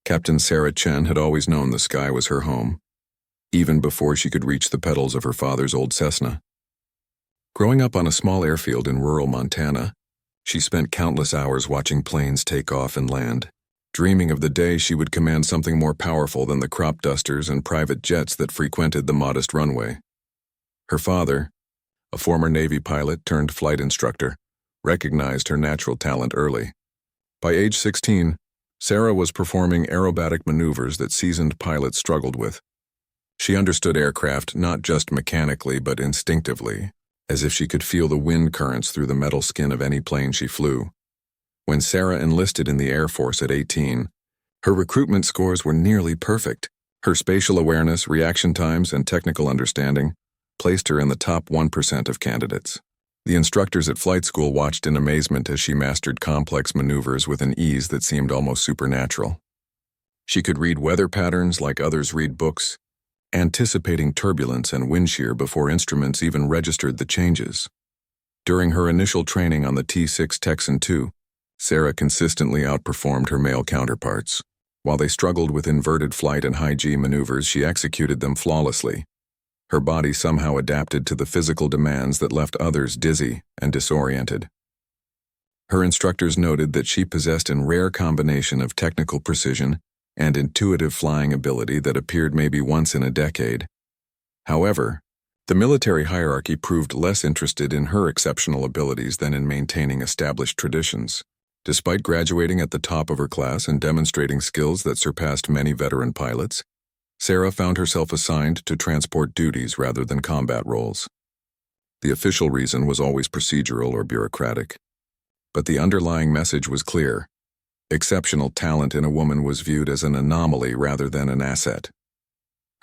Captain Sarah Chen had always known the sky was her home, even before she could reach the pedals of her father's old Cessna. Growing up on a small airfield in rural Montana, she spent countless hours watching planes take off and land, dreaming of the day she would command something more powerful than the crop dusters and private jets that frequented the modest runway. Her father, a former Navy pilot turned flight instructor, recognized her natural talent early. By age 16, Sarah was performing aerobatic maneuvers that seasoned pilots struggled with. She understood aircraft not just mechanically but instinctively, as if she could feel the wind currents through the metal skin of any plane she flew. When Sarah enlisted in the Air Force at 18, her recruitment scores were nearly perfect. Her spatial awareness, reaction times, and technical understanding placed her in the top 1% of candidates. The instructors at flight school watched in amazement as she mastered complex maneuvers with an ease that seemed almost supernatural. She could read weather patterns like others read books, anticipating turbulence and wind shear before instruments even registered the changes. During her initial training on the T-6 Texan II, Sarah consistently outperformed her male counterparts. While they struggled with inverted flight and high-G maneuvers, she executed them flawlessly. Her body somehow adapted to the physical demands that left others dizzy and disoriented. Her instructors noted that she possessed a rare combination of technical precision and intuitive flying ability that appeared maybe once in a decade. However, the military hierarchy proved less interested in her exceptional abilities than in maintaining established traditions. Despite graduating at the top of her class and demonstrating skills that surpassed many veteran pilots, Sarah found herself assigned to transport duties rather than combat roles. The official reason was always procedural or bureaucratic, but the underlying message was clear. Exceptional talent in a woman was viewed as an anomaly rather than an asset.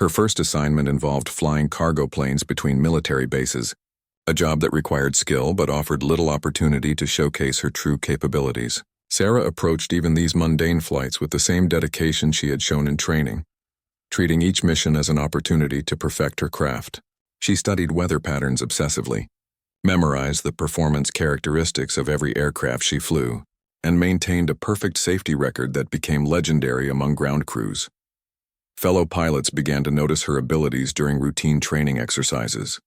Her first assignment involved flying cargo planes between military bases, a job that required skill but offered little opportunity to showcase her true capabilities. Sarah approached even these mundane flights with the same dedication she had shown in training, treating each mission as an opportunity to perfect her craft. She studied weather patterns obsessively, memorized the performance characteristics of every aircraft she flew, and maintained a perfect safety record that became legendary among ground crews. Fellow pilots began to notice her abilities during routine training exercises.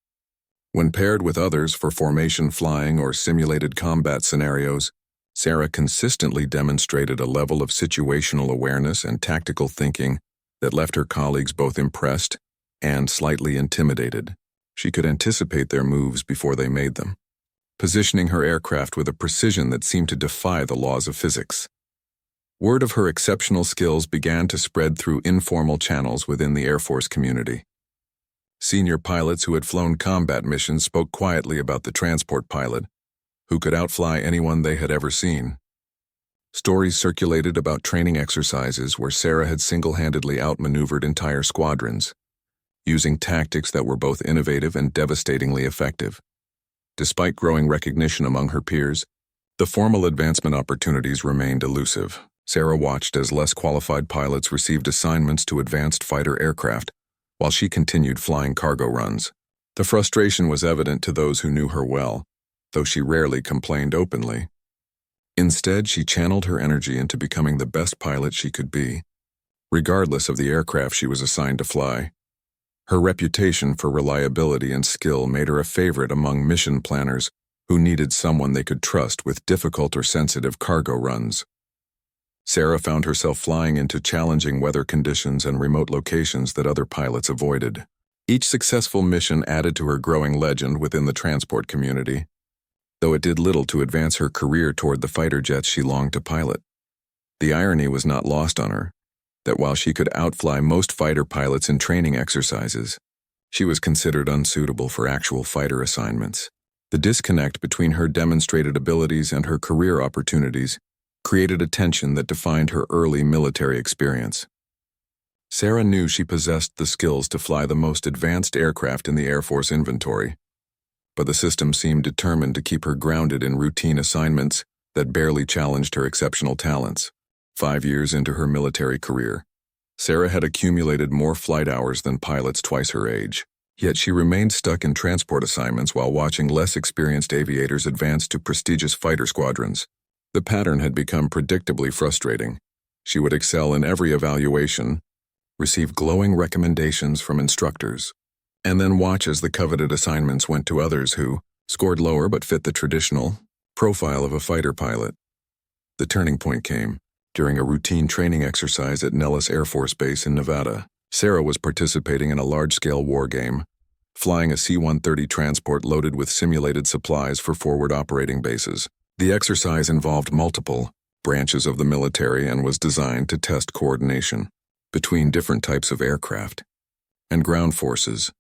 When paired with others for formation flying or simulated combat scenarios, Sarah consistently demonstrated a level of situational awareness and tactical thinking that left her colleagues both impressed and slightly intimidated. She could anticipate their moves before they made them, positioning her aircraft with a precision that seemed to defy the laws of physics. Word of her exceptional skills began to spread through informal channels within the Air Force community. Senior pilots who had flown combat missions spoke quietly about the transport pilot, who could outfly anyone they had ever seen. Stories circulated about training exercises where Sarah had single-handedly outmaneuvered entire squadrons, using tactics that were both innovative and devastatingly effective. Despite growing recognition among her peers, the formal advancement opportunities remained elusive. Sarah watched as less qualified pilots received assignments to advanced fighter aircraft, while she continued flying cargo runs. The frustration was evident to those who knew her well, though she rarely complained openly. Instead, she channeled her energy into becoming the best pilot she could be, regardless of the aircraft she was assigned to fly. Her reputation for reliability and skill made her a favorite among mission planners who needed someone they could trust with difficult or sensitive cargo runs. Sarah found herself flying into challenging weather conditions and remote locations that other pilots avoided. Each successful mission added to her growing legend within the transport community, though it did little to advance her career toward the fighter jets she longed to pilot. The irony was not lost on her, that while she could outfly most fighter pilots in training exercises, she was considered unsuitable for actual fighter assignments. The disconnect between her demonstrated abilities and her career opportunities created a tension that defined her early military experience. Sarah knew she possessed the skills to fly the most advanced aircraft in the Air Force inventory, but the system seemed determined to keep her grounded in routine assignments that barely challenged her exceptional talents. 5 years into her military career, Sarah had accumulated more flight hours than pilots twice her age, yet she remained stuck in transport assignments while watching less experienced aviators advance to prestigious fighter squadrons. The pattern had become predictably frustrating. She would excel in every evaluation, receive glowing recommendations from instructors, and then watch as the coveted assignments went to others who scored lower but fit the traditional profile of a fighter pilot. The turning point came during a routine training exercise at Nellis Air Force Base in Nevada. Sarah was participating in a large-scale war game, flying a C-130 transport loaded with simulated supplies for forward operating bases. The exercise involved multiple branches of the military and was designed to test coordination between different types of aircraft and ground forces.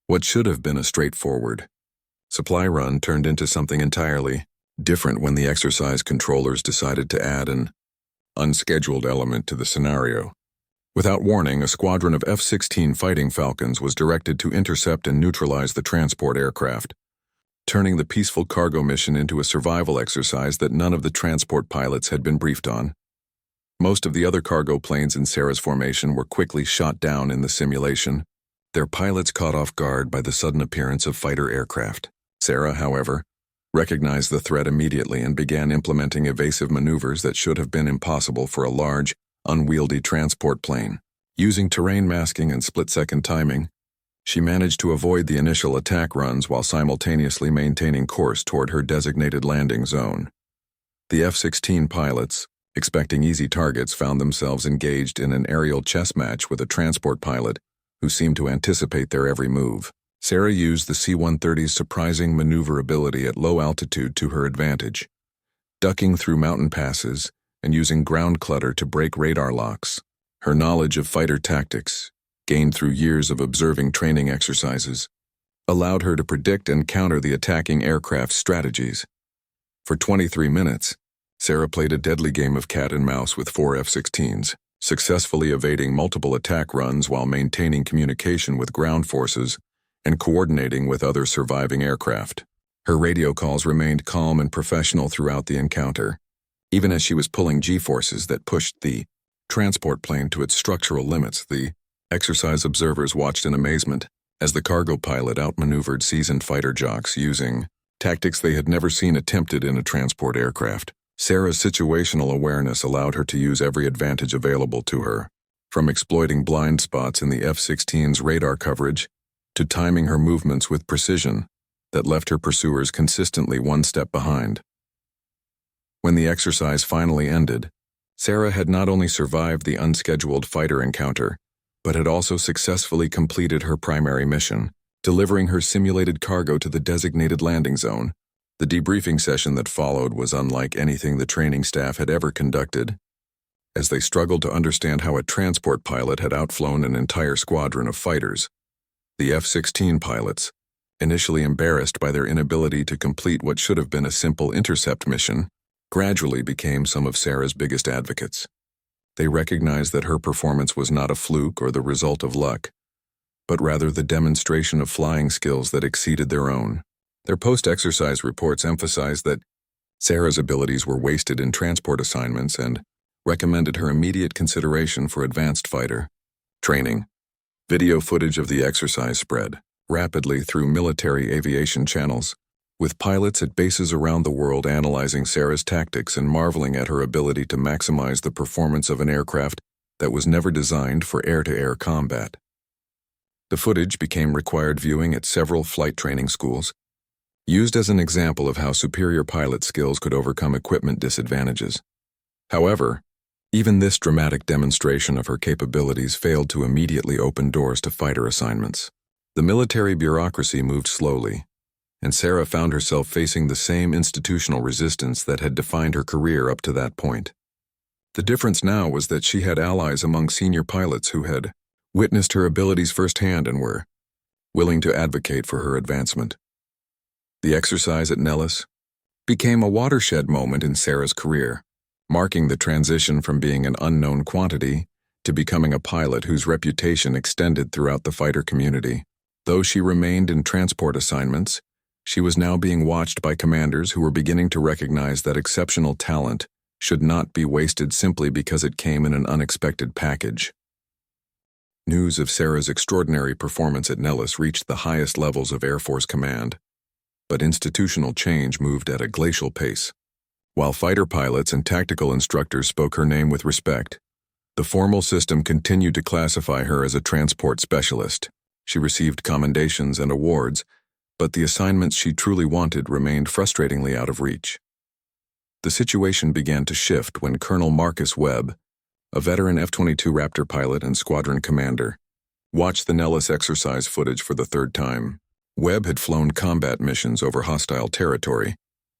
What should have been a straightforward supply run turned into something entirely different when the exercise controllers decided to add an unscheduled element to the scenario. Without warning, a squadron of F-16 Fighting Falcons was directed to intercept and neutralize the transport aircraft, turning the peaceful cargo mission into a survival exercise that none of the transport pilots had been briefed on. Most of the other cargo planes in Sarah's formation were quickly shot down in the simulation, their pilots caught off guard by the sudden appearance of fighter aircraft. Sarah, however, recognized the threat immediately and began implementing evasive maneuvers that should have been impossible for a large, unwieldy transport plane. Using terrain masking and split-second timing, she managed to avoid the initial attack runs while simultaneously maintaining course toward her designated landing zone. The F-16 pilots, expecting easy targets, found themselves engaged in an aerial chess match with a transport pilot who seemed to anticipate their every move. Sarah used the C-130's surprising maneuverability at low altitude to her advantage, ducking through mountain passes and using ground clutter to break radar locks. Her knowledge of fighter tactics, gained through years of observing training exercises, allowed her to predict and counter the attacking aircraft's strategies. For 23 minutes, Sarah played a deadly game of cat and mouse with 4 F-16s, successfully evading multiple attack runs while maintaining communication with ground forces and coordinating with other surviving aircraft. Her radio calls remained calm and professional throughout the encounter, even as she was pulling G-forces that pushed the transport plane to its structural limits. The exercise observers watched in amazement as the cargo pilot outmaneuvered seasoned fighter jocks using tactics they had never seen attempted in a transport aircraft. Sarah's situational awareness allowed her to use every advantage available to her, from exploiting blind spots in the F-16's radar coverage to timing her movements with precision that left her pursuers consistently one step behind. When the exercise finally ended, Sarah had not only survived the unscheduled fighter encounter, but had also successfully completed her primary mission, delivering her simulated cargo to the designated landing zone. The debriefing session that followed was unlike anything the training staff had ever conducted, as they struggled to understand how a transport pilot had outflown an entire squadron of fighters. The F-16 pilots, initially embarrassed by their inability to complete what should have been a simple intercept mission, gradually became some of Sarah's biggest advocates. They recognized that her performance was not a fluke or the result of luck, but rather the demonstration of flying skills that exceeded their own. Their post-exercise reports emphasized that Sarah's abilities were wasted in transport assignments and recommended her immediate consideration for advanced fighter training. Video footage of the exercise spread rapidly through military aviation channels, with pilots at bases around the world analyzing Sarah's tactics and marveling at her ability to maximize the performance of an aircraft that was never designed for air-to-air combat. The footage became required viewing at several flight training schools, used as an example of how superior pilot skills could overcome equipment disadvantages. However, even this dramatic demonstration of her capabilities failed to immediately open doors to fighter assignments. The military bureaucracy moved slowly, and Sarah found herself facing the same institutional resistance that had defined her career up to that point. The difference now was that she had allies among senior pilots who had witnessed her abilities firsthand and were willing to advocate for her advancement. The exercise at Nellis became a watershed moment in Sarah's career, marking the transition from being an unknown quantity to becoming a pilot whose reputation extended throughout the fighter community. Though she remained in transport assignments, she was now being watched by commanders who were beginning to recognize that exceptional talent should not be wasted simply because it came in an unexpected package. News of Sarah's extraordinary performance at Nellis reached the highest levels of Air Force Command, but institutional change moved at a glacial pace. While fighter pilots and tactical instructors spoke her name with respect, The formal system continued to classify her as a transport specialist. She received commendations and awards, but the assignments she truly wanted remained frustratingly out of reach. The situation began to shift when Colonel Marcus Webb, a veteran F-22 Raptor pilot and squadron commander, watched the Nellis exercise footage for the third time. Webb had flown combat missions over hostile territory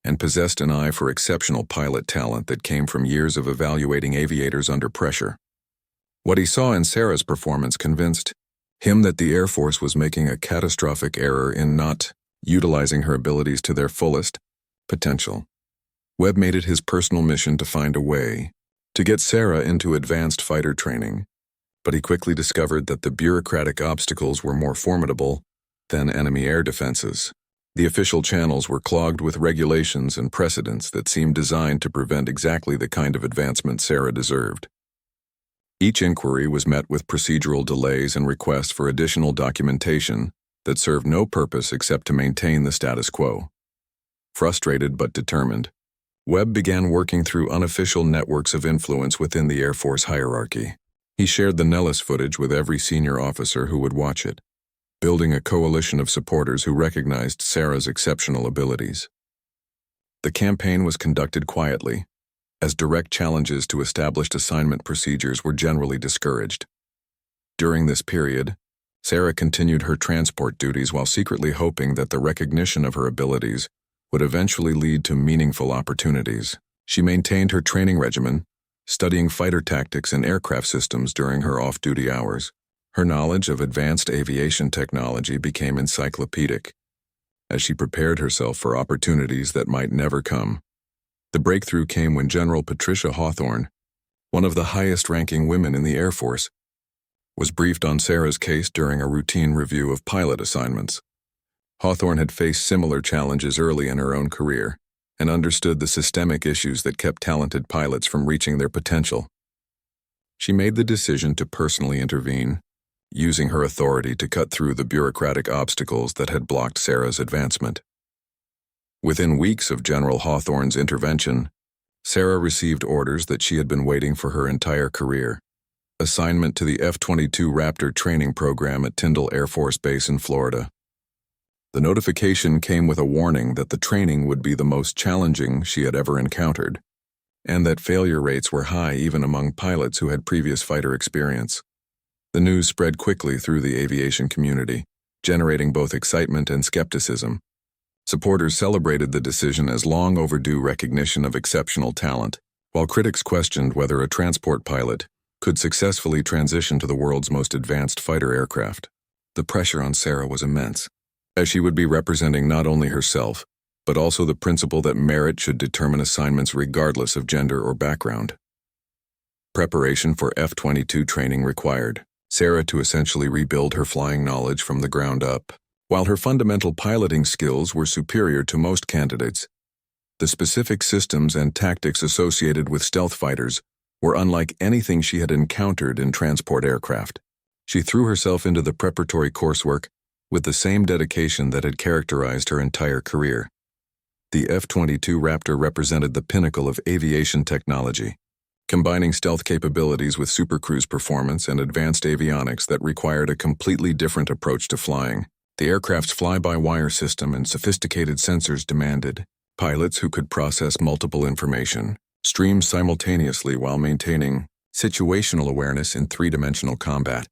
and possessed an eye for exceptional pilot talent that came from years of evaluating aviators under pressure. What he saw in Sarah's performance convinced him that the Air Force was making a catastrophic error in not utilizing her abilities to their fullest potential. Webb made it his personal mission to find a way to get Sarah into advanced fighter training, but he quickly discovered that the bureaucratic obstacles were more formidable than enemy air defenses. The official channels were clogged with regulations and precedents that seemed designed to prevent exactly the kind of advancement Sarah deserved. Each inquiry was met with procedural delays and requests for additional documentation that served no purpose except to maintain the status quo. Frustrated but determined, Webb began working through unofficial networks of influence within the Air Force hierarchy. He shared the Nellis footage with every senior officer who would watch it, building a coalition of supporters who recognized Sarah's exceptional abilities. The campaign was conducted quietly, as direct challenges to established assignment procedures were generally discouraged. During this period, Sarah continued her transport duties while secretly hoping that the recognition of her abilities would eventually lead to meaningful opportunities. She maintained her training regimen, studying fighter tactics and aircraft systems during her off-duty hours. Her knowledge of advanced aviation technology became encyclopedic as she prepared herself for opportunities that might never come. The breakthrough came when General Patricia Hawthorne, one of the highest-ranking women in the Air Force, was briefed on Sarah's case during a routine review of pilot assignments. Hawthorne had faced similar challenges early in her own career and understood the systemic issues that kept talented pilots from reaching their potential. She made the decision to personally intervene, using her authority to cut through the bureaucratic obstacles that had blocked Sarah's advancement. Within weeks of General Hawthorne's intervention, Sarah received orders that she had been waiting for her entire career: assignment to the F-22 Raptor training program at Tyndall Air Force Base in Florida. The notification came with a warning that the training would be the most challenging she had ever encountered, and that failure rates were high even among pilots who had previous fighter experience. The news spread quickly through the aviation community, generating both excitement and skepticism. Supporters celebrated the decision as long overdue recognition of exceptional talent, while critics questioned whether a transport pilot could successfully transition to the world's most advanced fighter aircraft. The pressure on Sarah was immense, as she would be representing not only herself, but also the principle that merit should determine assignments regardless of gender or background. Preparation for F-22 training required Sarah to essentially rebuild her flying knowledge from the ground up. While her fundamental piloting skills were superior to most candidates, the specific systems and tactics associated with stealth fighters were unlike anything she had encountered in transport aircraft. She threw herself into the preparatory coursework with the same dedication that had characterized her entire career. The F-22 Raptor represented the pinnacle of aviation technology, combining stealth capabilities with supercruise performance and advanced avionics that required a completely different approach to flying. The aircraft's fly-by-wire system and sophisticated sensors demanded pilots who could process multiple information streams simultaneously while maintaining situational awareness in three-dimensional combat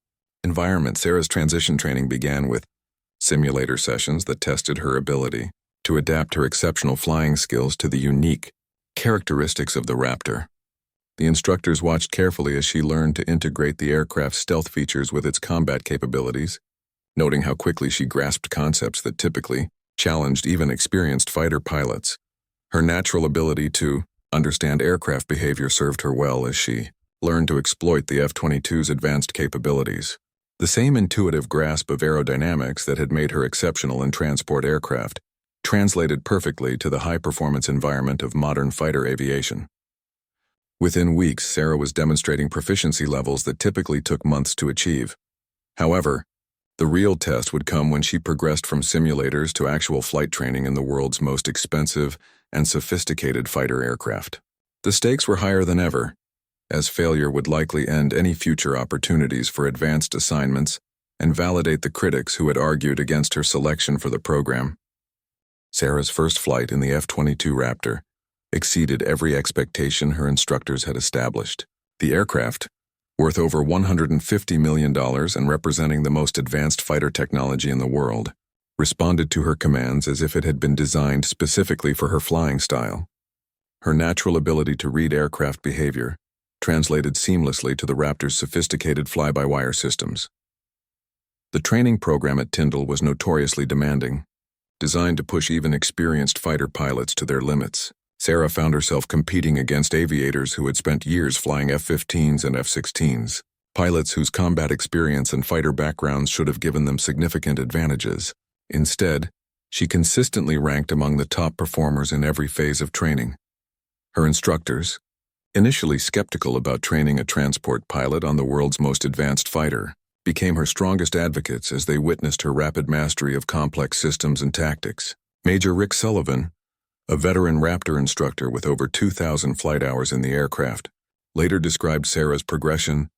environment. Sarah's transition training began with simulator sessions that tested her ability to adapt her exceptional flying skills to the unique characteristics of the Raptor. The instructors watched carefully as she learned to integrate the aircraft's stealth features with its combat capabilities, noting how quickly she grasped concepts that typically challenged even experienced fighter pilots. Her natural ability to understand aircraft behavior served her well as she learned to exploit the F-22's advanced capabilities. The same intuitive grasp of aerodynamics that had made her exceptional in transport aircraft translated perfectly to the high-performance environment of modern fighter aviation. Within weeks, Sarah was demonstrating proficiency levels that typically took months to achieve. However, the real test would come when she progressed from simulators to actual flight training in the world's most expensive and sophisticated fighter aircraft. The stakes were higher than ever, as failure would likely end any future opportunities for advanced assignments and validate the critics who had argued against her selection for the program. Sarah's first flight in the F-22 Raptor exceeded every expectation her instructors had established. The aircraft, worth over $150 million and representing the most advanced fighter technology in the world, responded to her commands as if it had been designed specifically for her flying style. Her natural ability to read aircraft behavior translated seamlessly to the Raptor's sophisticated fly-by-wire systems. The training program at Tyndall was notoriously demanding, designed to push even experienced fighter pilots to their limits. Sarah found herself competing against aviators who had spent years flying F-15s and F-16s, pilots whose combat experience and fighter backgrounds should have given them significant advantages. Instead, she consistently ranked among the top performers in every phase of training. Her instructors, initially skeptical about training a transport pilot on the world's most advanced fighter, became her strongest advocates as they witnessed her rapid mastery of complex systems and tactics. Major Rick Sullivan, a veteran Raptor instructor with over 2,000 flight hours in the aircraft, later described Sarah's progression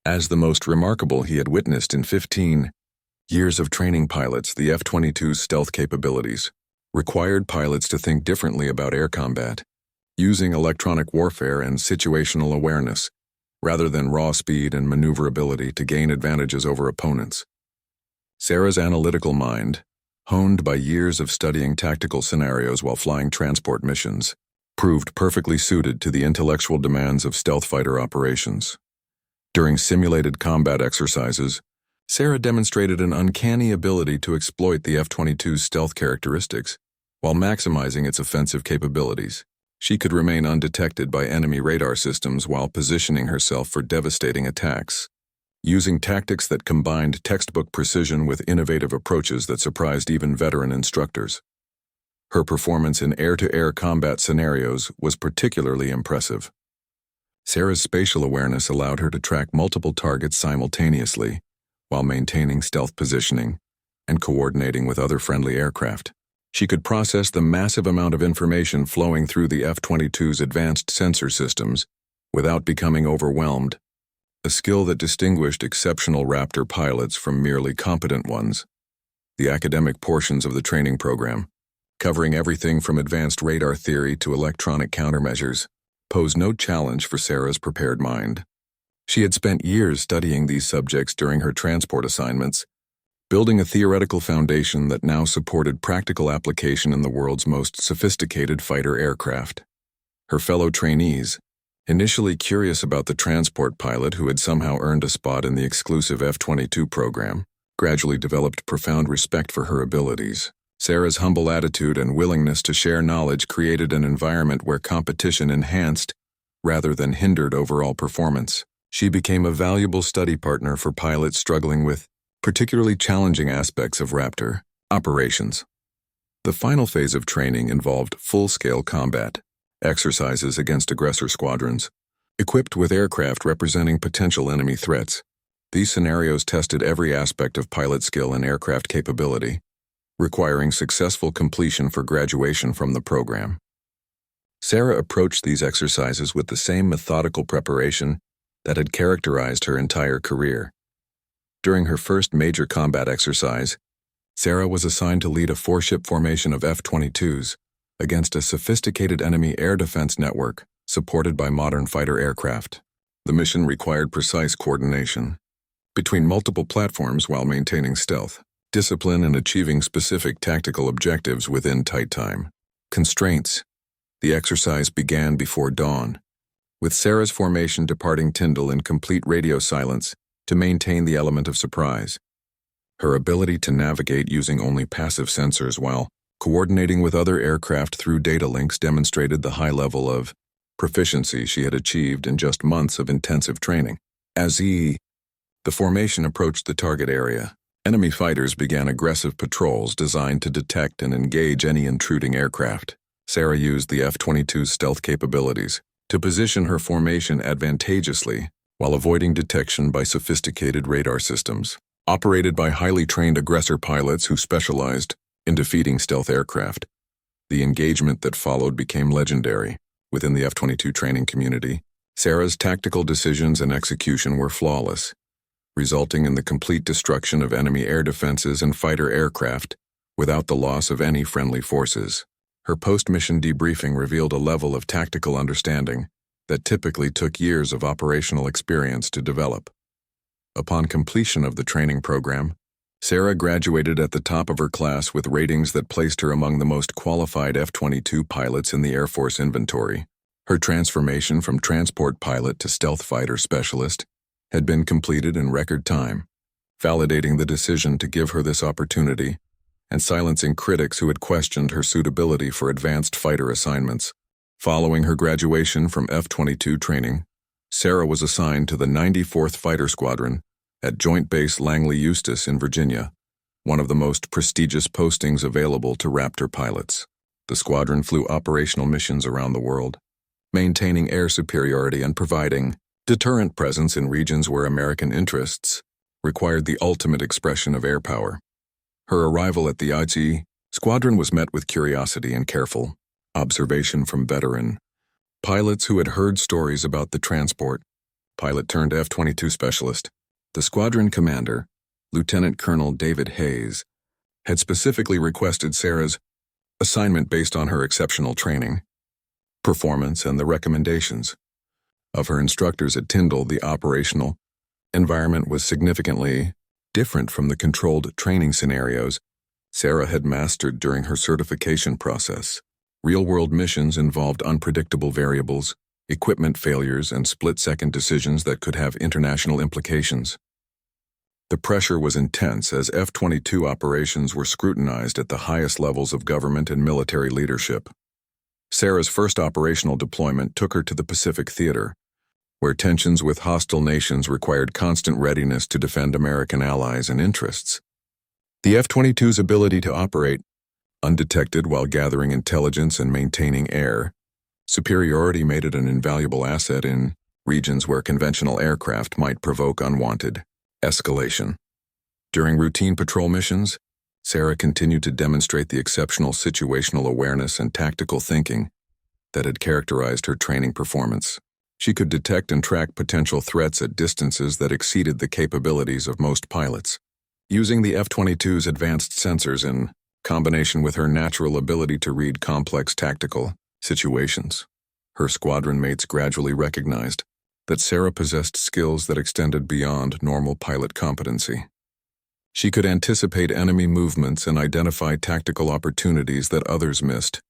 as the most remarkable he had witnessed in 15 years of training pilots. The F-22's stealth capabilities required pilots to think differently about air combat, using electronic warfare and situational awareness, rather than raw speed and maneuverability to gain advantages over opponents. Sarah's analytical mind, honed by years of studying tactical scenarios while flying transport missions, proved perfectly suited to the intellectual demands of stealth fighter operations. During simulated combat exercises, Sarah demonstrated an uncanny ability to exploit the F-22's stealth characteristics while maximizing its offensive capabilities. She could remain undetected by enemy radar systems while positioning herself for devastating attacks, using tactics that combined textbook precision with innovative approaches that surprised even veteran instructors. Her performance in air-to-air combat scenarios was particularly impressive. Sarah's spatial awareness allowed her to track multiple targets simultaneously, while maintaining stealth positioning and coordinating with other friendly aircraft. She could process the massive amount of information flowing through the F-22's advanced sensor systems without becoming overwhelmed, a skill that distinguished exceptional Raptor pilots from merely competent ones. The academic portions of the training program, covering everything from advanced radar theory to electronic countermeasures, posed no challenge for Sarah's prepared mind. She had spent years studying these subjects during her transport assignments, building a theoretical foundation that now supported practical application in the world's most sophisticated fighter aircraft. Her fellow trainees, initially curious about the transport pilot who had somehow earned a spot in the exclusive F-22 program, gradually developed profound respect for her abilities. Sarah's humble attitude and willingness to share knowledge created an environment where competition enhanced rather than hindered overall performance. She became a valuable study partner for pilots struggling with particularly challenging aspects of Raptor operations. The final phase of training involved full-scale combat exercises against aggressor squadrons, equipped with aircraft representing potential enemy threats. These scenarios tested every aspect of pilot skill and aircraft capability, requiring successful completion for graduation from the program. Sarah approached these exercises with the same methodical preparation that had characterized her entire career. During her first major combat exercise, Sarah was assigned to lead a four-ship formation of F-22s against a sophisticated enemy air defense network supported by modern fighter aircraft. The mission required precise coordination between multiple platforms while maintaining stealth, discipline, and achieving specific tactical objectives within tight time constraints. The exercise began before dawn, with Sarah's formation departing Tyndall in complete radio silence to maintain the element of surprise. Her ability to navigate using only passive sensors while coordinating with other aircraft through data links demonstrated the high level of proficiency she had achieved in just months of intensive training. As the formation approached the target area, enemy fighters began aggressive patrols designed to detect and engage any intruding aircraft. Sarah used the F-22's stealth capabilities to position her formation advantageously while avoiding detection by sophisticated radar systems, operated by highly trained aggressor pilots who specialized in defeating stealth aircraft. The engagement that followed became legendary within the F-22 training community, Sarah's tactical decisions and execution were flawless, resulting in the complete destruction of enemy air defenses and fighter aircraft without the loss of any friendly forces. Her post-mission debriefing revealed a level of tactical understanding that typically took years of operational experience to develop. Upon completion of the training program, Sarah graduated at the top of her class with ratings that placed her among the most qualified F-22 pilots in the Air Force inventory. Her transformation from transport pilot to stealth fighter specialist had been completed in record time, validating the decision to give her this opportunity and silencing critics who had questioned her suitability for advanced fighter assignments. Following her graduation from F-22 training, Sarah was assigned to the 94th Fighter Squadron at Joint Base Langley Eustis in Virginia, one of the most prestigious postings available to Raptor pilots. The squadron flew operational missions around the world, maintaining air superiority and providing deterrent presence in regions where American interests required the ultimate expression of air power. Her arrival at the IG squadron was met with curiosity and careful observation from veteran pilots who had heard stories about the transport pilot turned F-22 specialist. The squadron commander, Lieutenant Colonel David Hayes, had specifically requested Sarah's assignment based on her exceptional training, performance, and the recommendations of her instructors at Tyndall. The operational environment was significantly different from the controlled training scenarios Sarah had mastered during her certification process. Real-world missions involved unpredictable variables, equipment failures, and split-second decisions that could have international implications. The pressure was intense as F-22 operations were scrutinized at the highest levels of government and military leadership. Sarah's first operational deployment took her to the Pacific Theater, where tensions with hostile nations required constant readiness to defend American allies and interests. The F-22's ability to operate undetected while gathering intelligence and maintaining air superiority made it an invaluable asset in regions where conventional aircraft might provoke unwanted escalation. During routine patrol missions, Sarah continued to demonstrate the exceptional situational awareness and tactical thinking that had characterized her training performance. She could detect and track potential threats at distances that exceeded the capabilities of most pilots. Using the F-22's advanced sensors in combination with her natural ability to read complex tactical situations, her squadron mates gradually recognized that Sarah possessed skills that extended beyond normal pilot competency. She could anticipate enemy movements and identify tactical opportunities that others missed,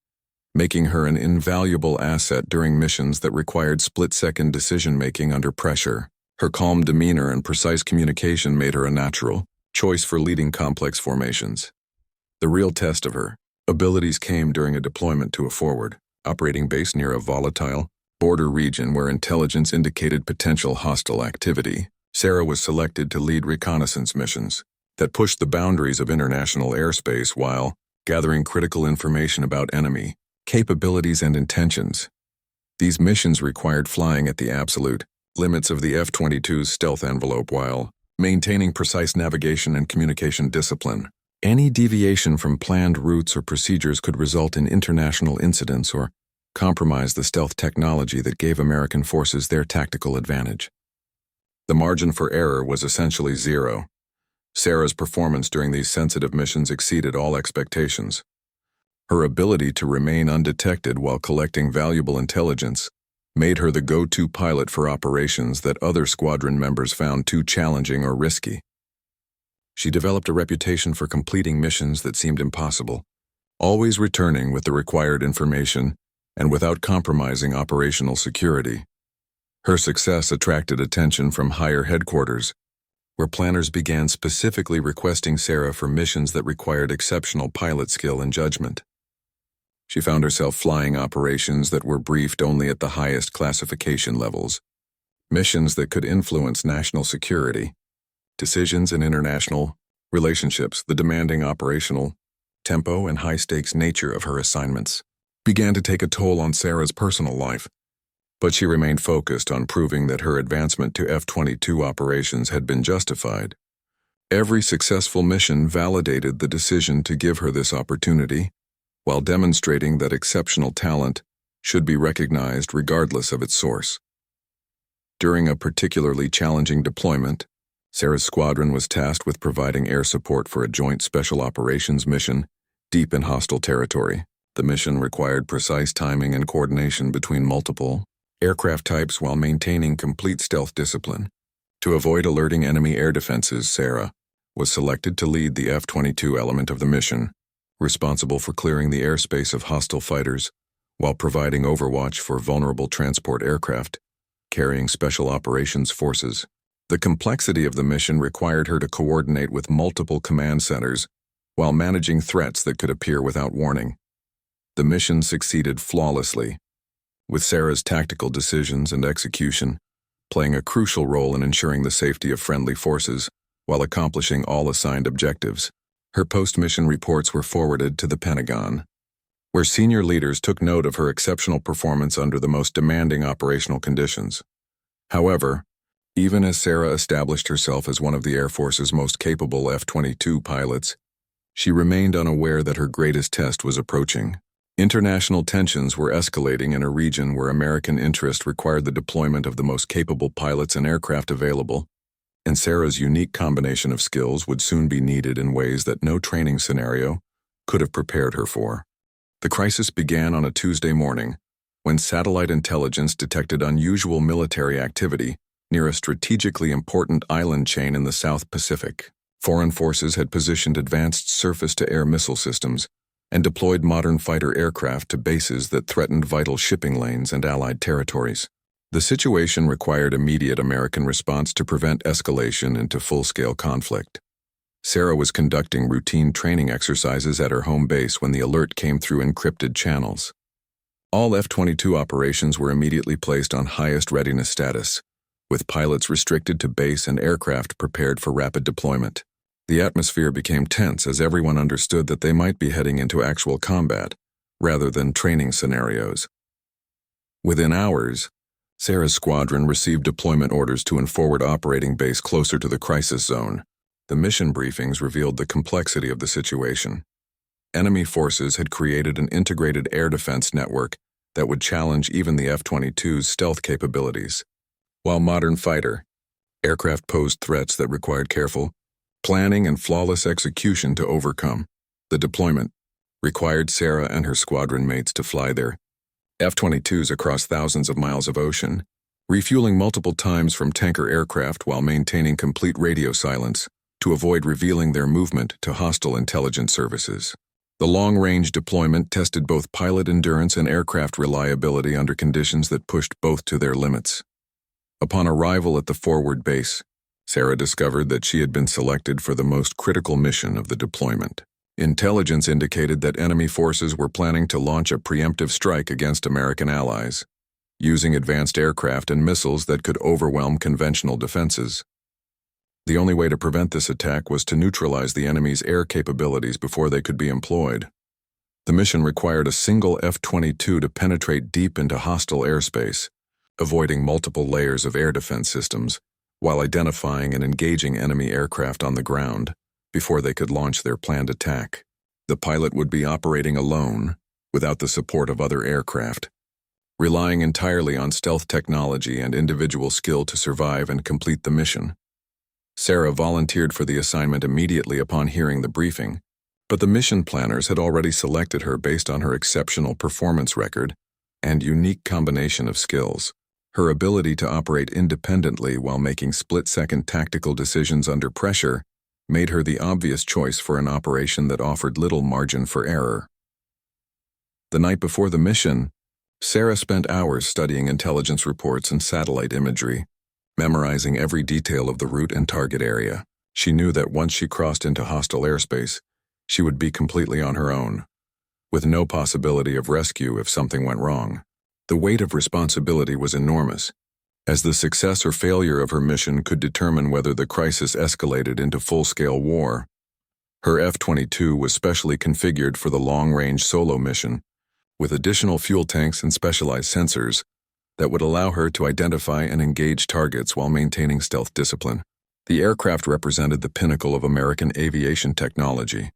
making her an invaluable asset during missions that required split-second decision-making under pressure. Her calm demeanor and precise communication made her a natural choice for leading complex formations. The real test of her abilities came during a deployment to a forward operating base near a volatile border region where intelligence indicated potential hostile activity. Sarah was selected to lead reconnaissance missions that pushed the boundaries of international airspace while gathering critical information about enemy capabilities and intentions. These missions required flying at the absolute limits of the F-22's stealth envelope while maintaining precise navigation and communication discipline. Any deviation from planned routes or procedures could result in international incidents or compromise the stealth technology that gave American forces their tactical advantage. The margin for error was essentially zero. Sarah's performance during these sensitive missions exceeded all expectations. Her ability to remain undetected while collecting valuable intelligence made her the go-to pilot for operations that other squadron members found too challenging or risky. She developed a reputation for completing missions that seemed impossible, always returning with the required information and without compromising operational security. Her success attracted attention from higher headquarters, where planners began specifically requesting Sarah for missions that required exceptional pilot skill and judgment. She found herself flying operations that were briefed only at the highest classification levels, missions that could influence national security, decisions in international relationships. The demanding operational tempo and high-stakes nature of her assignments began to take a toll on Sarah's personal life, but she remained focused on proving that her advancement to F-22 operations had been justified. Every successful mission validated the decision to give her this opportunity, while demonstrating that exceptional talent should be recognized regardless of its source. During a particularly challenging deployment, Sarah's squadron was tasked with providing air support for a joint special operations mission deep in hostile territory. The mission required precise timing and coordination between multiple aircraft types while maintaining complete stealth discipline. To avoid alerting enemy air defenses, Sarah was selected to lead the F-22 element of the mission, responsible for clearing the airspace of hostile fighters while providing overwatch for vulnerable transport aircraft carrying special operations forces. The complexity of the mission required her to coordinate with multiple command centers while managing threats that could appear without warning. The mission succeeded flawlessly, with Sarah's tactical decisions and execution playing a crucial role in ensuring the safety of friendly forces while accomplishing all assigned objectives. Her post-mission reports were forwarded to the Pentagon, where senior leaders took note of her exceptional performance under the most demanding operational conditions. However, even as Sarah established herself as one of the Air Force's most capable F-22 pilots, she remained unaware that her greatest test was approaching. International tensions were escalating in a region where American interest required the deployment of the most capable pilots and aircraft available, and Sarah's unique combination of skills would soon be needed in ways that no training scenario could have prepared her for. The crisis began on a Tuesday morning, when satellite intelligence detected unusual military activity near a strategically important island chain in the South Pacific. Foreign forces had positioned advanced surface-to-air missile systems and deployed modern fighter aircraft to bases that threatened vital shipping lanes and Allied territories. The situation required immediate American response to prevent escalation into full-scale conflict. Sarah was conducting routine training exercises at her home base when the alert came through encrypted channels. All F-22 operations were immediately placed on highest readiness status, with pilots restricted to base and aircraft prepared for rapid deployment. The atmosphere became tense as everyone understood that they might be heading into actual combat, rather than training scenarios. Within hours, Sarah's squadron received deployment orders to a forward operating base closer to the crisis zone. The mission briefings revealed the complexity of the situation. Enemy forces had created an integrated air defense network that would challenge even the F-22's stealth capabilities. While modern fighter aircraft posed threats that required careful planning and flawless execution to overcome. The deployment required Sarah and her squadron mates to fly their F-22s across thousands of miles of ocean, refueling multiple times from tanker aircraft while maintaining complete radio silence to avoid revealing their movement to hostile intelligence services. The long-range deployment tested both pilot endurance and aircraft reliability under conditions that pushed both to their limits. Upon arrival at the forward base, Sarah discovered that she had been selected for the most critical mission of the deployment. Intelligence indicated that enemy forces were planning to launch a preemptive strike against American allies, using advanced aircraft and missiles that could overwhelm conventional defenses. The only way to prevent this attack was to neutralize the enemy's air capabilities before they could be employed. The mission required a single F-22 to penetrate deep into hostile airspace, avoiding multiple layers of air defense systems, while identifying and engaging enemy aircraft on the ground before they could launch their planned attack. The pilot would be operating alone, without the support of other aircraft, relying entirely on stealth technology and individual skill to survive and complete the mission. Sarah volunteered for the assignment immediately upon hearing the briefing, but the mission planners had already selected her based on her exceptional performance record and unique combination of skills. Her ability to operate independently while making split-second tactical decisions under pressure made her the obvious choice for an operation that offered little margin for error. The night before the mission, Sarah spent hours studying intelligence reports and satellite imagery, memorizing every detail of the route and target area. She knew that once she crossed into hostile airspace, she would be completely on her own, with no possibility of rescue if something went wrong. The weight of responsibility was enormous, as the success or failure of her mission could determine whether the crisis escalated into full-scale war. Her F-22 was specially configured for the long-range solo mission, with additional fuel tanks and specialized sensors that would allow her to identify and engage targets while maintaining stealth discipline. The aircraft represented the pinnacle of American aviation technology,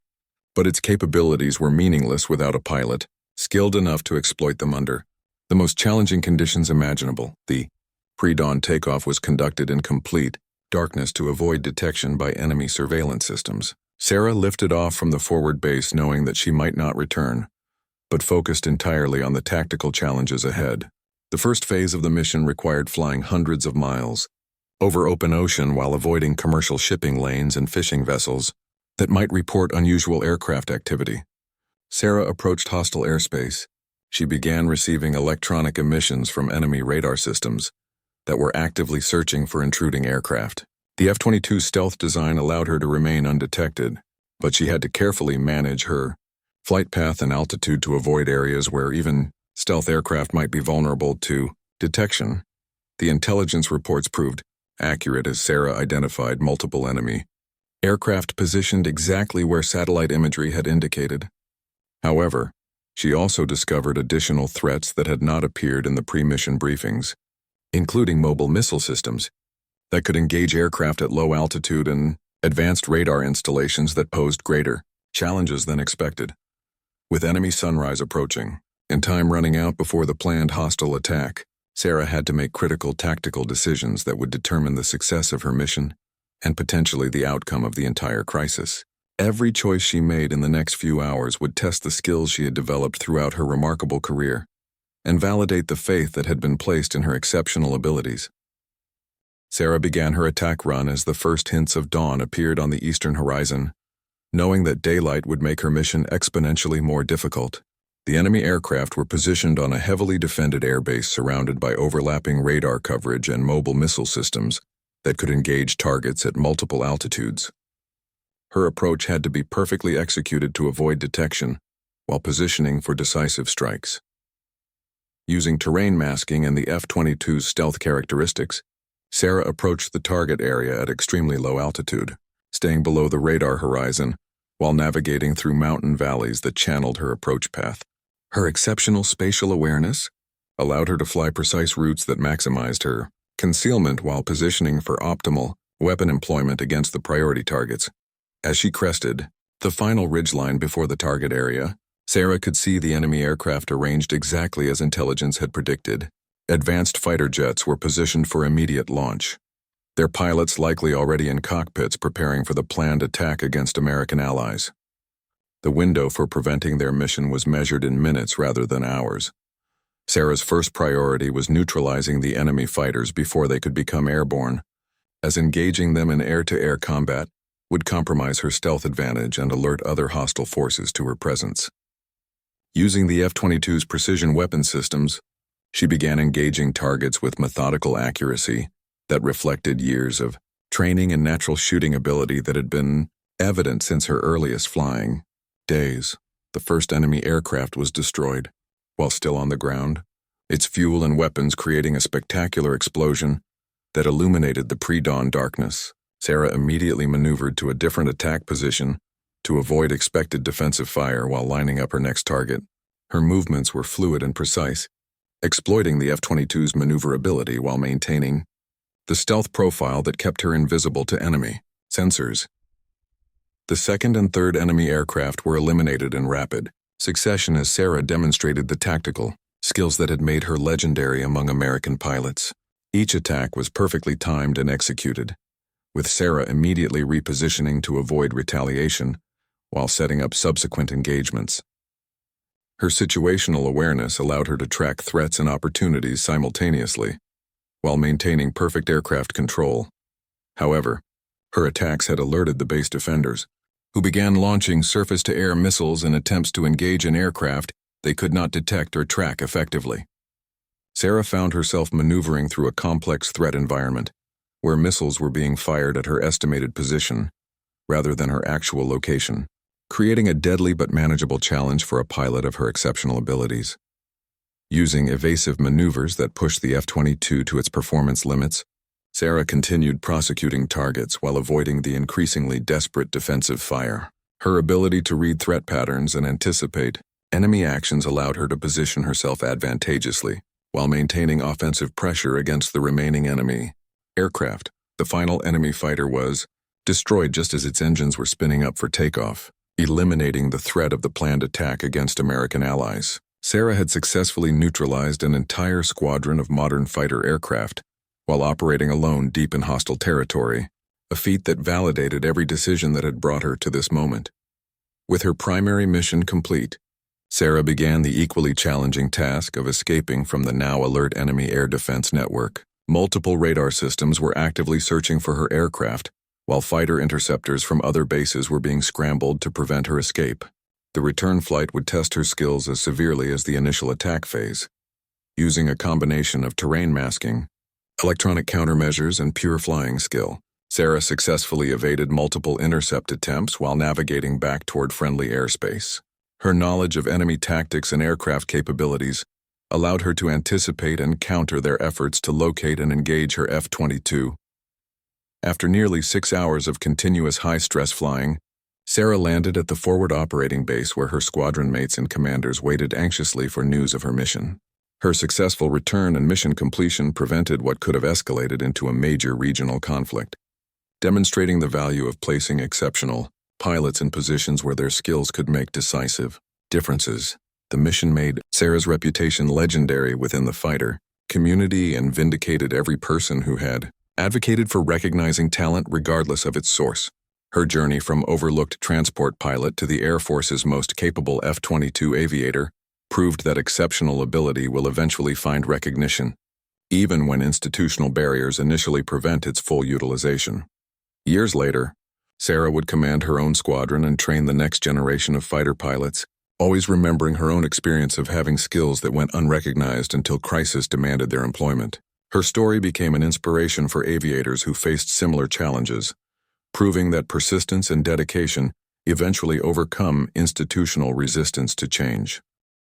but its capabilities were meaningless without a pilot skilled enough to exploit them under the most challenging conditions imaginable. The Pre-dawn takeoff was conducted in complete darkness to avoid detection by enemy surveillance systems. Sarah lifted off from the forward base knowing that she might not return, but focused entirely on the tactical challenges ahead. The first phase of the mission required flying hundreds of miles over open ocean while avoiding commercial shipping lanes and fishing vessels that might report unusual aircraft activity. Sarah approached hostile airspace. She began receiving electronic emissions from enemy radar systems that were actively searching for intruding aircraft. The F-22's stealth design allowed her to remain undetected, but she had to carefully manage her flight path and altitude to avoid areas where even stealth aircraft might be vulnerable to detection. The intelligence reports proved accurate as Sarah identified multiple enemy aircraft positioned exactly where satellite imagery had indicated. However, she also discovered additional threats that had not appeared in the pre-mission briefings, including mobile missile systems that could engage aircraft at low altitude and advanced radar installations that posed greater challenges than expected. With enemy sunrise approaching and time running out before the planned hostile attack, Sarah had to make critical tactical decisions that would determine the success of her mission and potentially the outcome of the entire crisis. Every choice she made in the next few hours would test the skills she had developed throughout her remarkable career and validate the faith that had been placed in her exceptional abilities. Sarah began her attack run as the first hints of dawn appeared on the eastern horizon, knowing that daylight would make her mission exponentially more difficult. The enemy aircraft were positioned on a heavily defended airbase surrounded by overlapping radar coverage and mobile missile systems that could engage targets at multiple altitudes. Her approach had to be perfectly executed to avoid detection while positioning for decisive strikes. Using terrain masking and the F-22's stealth characteristics, Sarah approached the target area at extremely low altitude, staying below the radar horizon while navigating through mountain valleys that channeled her approach path. Her exceptional spatial awareness allowed her to fly precise routes that maximized her concealment while positioning for optimal weapon employment against the priority targets. As she crested the final ridgeline before the target area, Sarah could see the enemy aircraft arranged exactly as intelligence had predicted. Advanced fighter jets were positioned for immediate launch, their pilots likely already in cockpits preparing for the planned attack against American allies. The window for preventing their mission was measured in minutes rather than hours. Sarah's first priority was neutralizing the enemy fighters before they could become airborne, as engaging them in air-to-air combat would compromise her stealth advantage and alert other hostile forces to her presence. Using the F-22's precision weapon systems, she began engaging targets with methodical accuracy that reflected years of training and natural shooting ability that had been evident since her earliest flying days. The first enemy aircraft was destroyed, while still on the ground, its fuel and weapons creating a spectacular explosion that illuminated the pre-dawn darkness. Sarah immediately maneuvered to a different attack position to avoid expected defensive fire while lining up her next target. Her movements were fluid and precise, exploiting the F-22's maneuverability while maintaining the stealth profile that kept her invisible to enemy sensors. The second and third enemy aircraft were eliminated in rapid succession as Sarah demonstrated the tactical skills that had made her legendary among American pilots. Each attack was perfectly timed and executed, with Sarah immediately repositioning to avoid retaliation while setting up subsequent engagements. Her situational awareness allowed her to track threats and opportunities simultaneously, while maintaining perfect aircraft control. However, her attacks had alerted the base defenders, who began launching surface-to-air missiles in attempts to engage an aircraft they could not detect or track effectively. Sarah found herself maneuvering through a complex threat environment, where missiles were being fired at her estimated position, rather than her actual location, creating a deadly but manageable challenge for a pilot of her exceptional abilities. Using evasive maneuvers that pushed the F-22 to its performance limits, Sarah continued prosecuting targets while avoiding the increasingly desperate defensive fire. Her ability to read threat patterns and anticipate enemy actions allowed her to position herself advantageously, while maintaining offensive pressure against the remaining enemy aircraft. The final enemy fighter was destroyed just as its engines were spinning up for takeoff, eliminating the threat of the planned attack against American allies. Sarah had successfully neutralized an entire squadron of modern fighter aircraft while operating alone deep in hostile territory, a feat that validated every decision that had brought her to this moment. With her primary mission complete, Sarah began the equally challenging task of escaping from the now alert enemy air defense network. Multiple radar systems were actively searching for her aircraft, while fighter interceptors from other bases were being scrambled to prevent her escape. The return flight would test her skills as severely as the initial attack phase. Using a combination of terrain masking, electronic countermeasures, and pure flying skill, Sarah successfully evaded multiple intercept attempts while navigating back toward friendly airspace. Her knowledge of enemy tactics and aircraft capabilities allowed her to anticipate and counter their efforts to locate and engage her F-22. After nearly 6 hours of continuous high-stress flying, Sarah landed at the forward operating base where her squadron mates and commanders waited anxiously for news of her mission. Her successful return and mission completion prevented what could have escalated into a major regional conflict, demonstrating the value of placing exceptional pilots in positions where their skills could make decisive differences. The mission made Sarah's reputation legendary within the fighter community and vindicated every person who had advocated for recognizing talent regardless of its source. Her journey from overlooked transport pilot to the Air Force's most capable F-22 aviator proved that exceptional ability will eventually find recognition, even when institutional barriers initially prevent its full utilization. Years later, Sarah would command her own squadron and train the next generation of fighter pilots, always remembering her own experience of having skills that went unrecognized until crisis demanded their employment. Her story became an inspiration for aviators who faced similar challenges, proving that persistence and dedication eventually overcome institutional resistance to change.